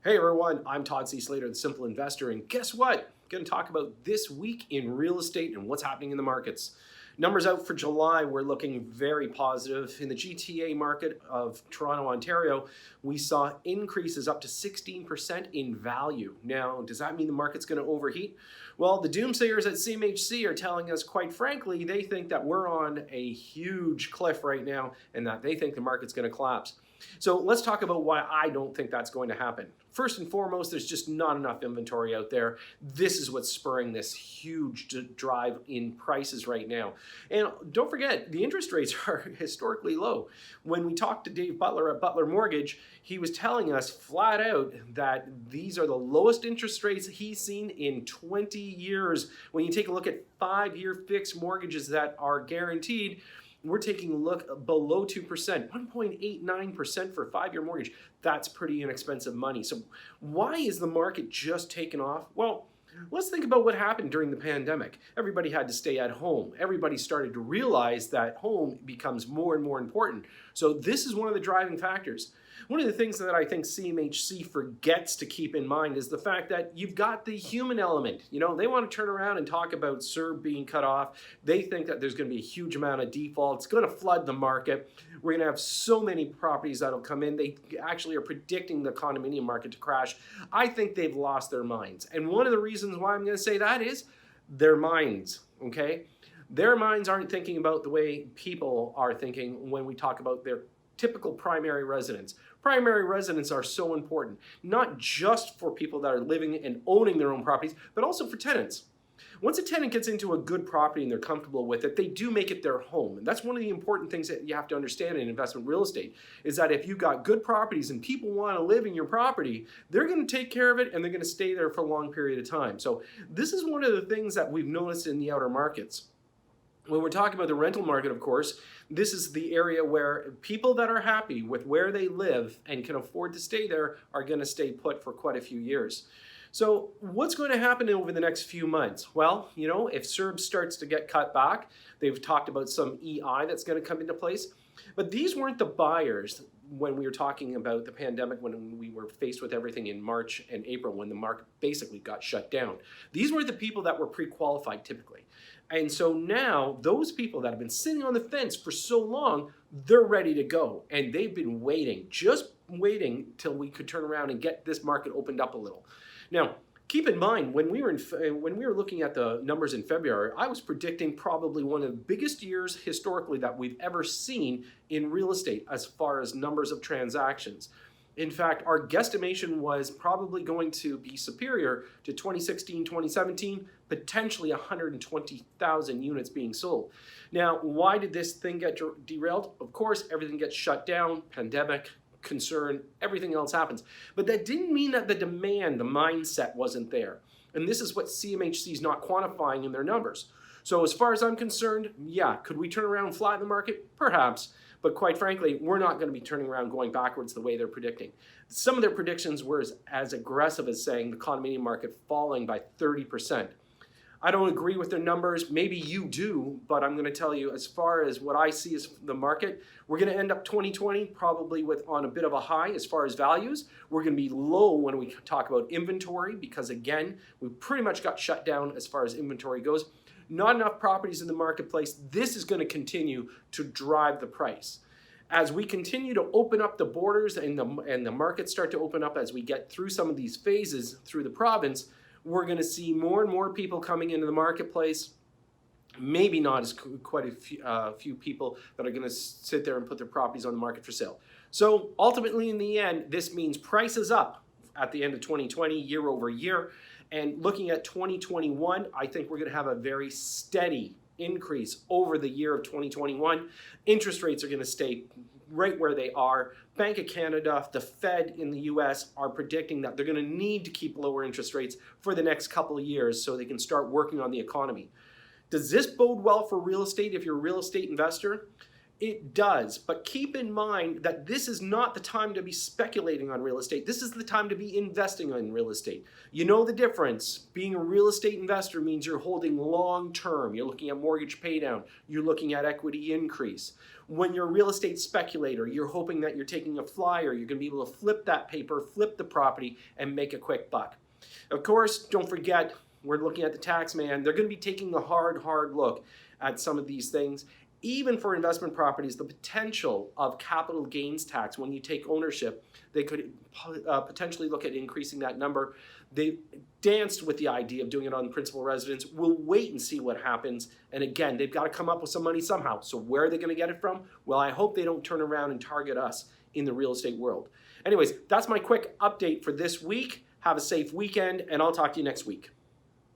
Hey everyone, I'm Todd C. Slater, the Simple Investor, and guess what? Going to talk about this week in real estate and what's happening in the markets. Numbers out for July, we're looking very positive. In the G.T.A market of Toronto, Ontario, we saw increases up to 16% in value. Now, does that mean the market's going to overheat? Well, the doomsayers at CMHC are telling us, quite frankly, they think that we're on a huge cliff right now and that they think the market's going to collapse. So let's talk about why I don't think that's going to happen. First and foremost, there's just not enough inventory out there. This is what's spurring this huge drive in prices right now. And don't forget, the interest rates are historically low. When we talked to Dave Butler at Butler Mortgage, he was telling us flat out that these are the lowest interest rates he's seen in 20 years. When you take a look at 5-year fixed mortgages that are guaranteed, we're taking a look below 2%, 1.89% for a 5-year mortgage. That's pretty inexpensive money. So why is the market just taken off? Well, let's think about what happened during the pandemic. Everybody had to stay at home. Everybody started to realize that home becomes more and more important. So this is one of the driving factors. One of the things that I think CMHC forgets to keep in mind is the fact that you've got the human element. You know, they want to turn around and talk about CERB being cut off. They think that there's going to be a huge amount of defaults. It's going to flood the market. We're going to have so many properties that'll come in. They actually are predicting the condominium market to crash. I think they've lost their minds. And one of the reasons why I'm going to say that is their minds, okay? Their minds aren't thinking about the way people are thinking when we talk about their typical primary residence. Primary residents are so important, not just for people that are living and owning their own properties, but also for tenants. Once a tenant gets into a good property and they're comfortable with it, they do make it their home. And that's one of the important things that you have to understand in investment real estate, is that if you've got good properties and people want to live in your property, they're going to take care of it and they're going to stay there for a long period of time. So this is one of the things that we've noticed in the outer markets. When we're talking about the rental market, of course, this is the area where people that are happy with where they live and can afford to stay there are going to stay put for quite a few years. So what's going to happen over the next few months? Well, you know, if CERB starts to get cut back, they've talked about some EI that's going to come into place. But these weren't the buyers when we were talking about the pandemic, when we were faced with everything in March and April, when the market basically got shut down. These were the people that were pre-qualified typically. And so now those people that have been sitting on the fence for so long, they're ready to go. And they've been waiting, just waiting till we could turn around and get this market opened up a little. Now, keep in mind, when we were looking at the numbers in February, I was predicting probably one of the biggest years historically that we've ever seen in real estate as far as numbers of transactions. In fact, our guesstimation was probably going to be superior to 2016, 2017, potentially 120,000 units being sold. Now, why did this thing get derailed? Of course, everything gets shut down, pandemic, concern, everything else happens. But that didn't mean that the demand, the mindset wasn't there. And this is what CMHC is not quantifying in their numbers. So as far as I'm concerned, yeah, could we turn around and flatten the market? Perhaps. But quite frankly, we're not going to be turning around going backwards the way they're predicting. Some of their predictions were as aggressive as saying the condominium market falling by 30%. I don't agree with their numbers. Maybe you do, but I'm going to tell you, as far as what I see as the market, we're going to end up 2020 probably on a bit of a high as far as values. We're going to be low when we talk about inventory because, again, we pretty much got shut down as far as inventory goes. Not enough properties in the marketplace. This is going to continue to drive the price. As we continue to open up the borders and the markets start to open up as we get through some of these phases through the province, we're going to see more and more people coming into the marketplace. Maybe not as quite a few people that are going to sit there and put their properties on the market for sale. So ultimately, in the end, this means prices up at the end of 2020, year over year. And looking at 2021, I think we're going to have a very steady increase over the year of 2021. Interest rates are going to stay right where they are. Bank of Canada, the Fed in the US are predicting that they're going to need to keep lower interest rates for the next couple of years so they can start working on the economy. Does this bode well for real estate if you're a real estate investor? It does, but keep in mind that this is not the time to be speculating on real estate. This is the time to be investing in real estate. You know the difference. Being a real estate investor means you're holding long term. You're looking at mortgage pay down. You're looking at equity increase. When you're a real estate speculator, you're hoping that you're taking a flyer. You're going to be able to flip that paper, flip the property, and make a quick buck. Of course, don't forget, we're looking at the tax man. They're going to be taking a hard look at some of these things. Even for investment properties, the potential of capital gains tax, when you take ownership, they could potentially look at increasing that number. They danced with the idea of doing it on principal residence. We'll wait and see what happens. And again, they've got to come up with some money somehow. So where are they going to get it from? Well, I hope they don't turn around and target us in the real estate world. Anyways, that's my quick update for this week. Have a safe weekend, and I'll talk to you next week.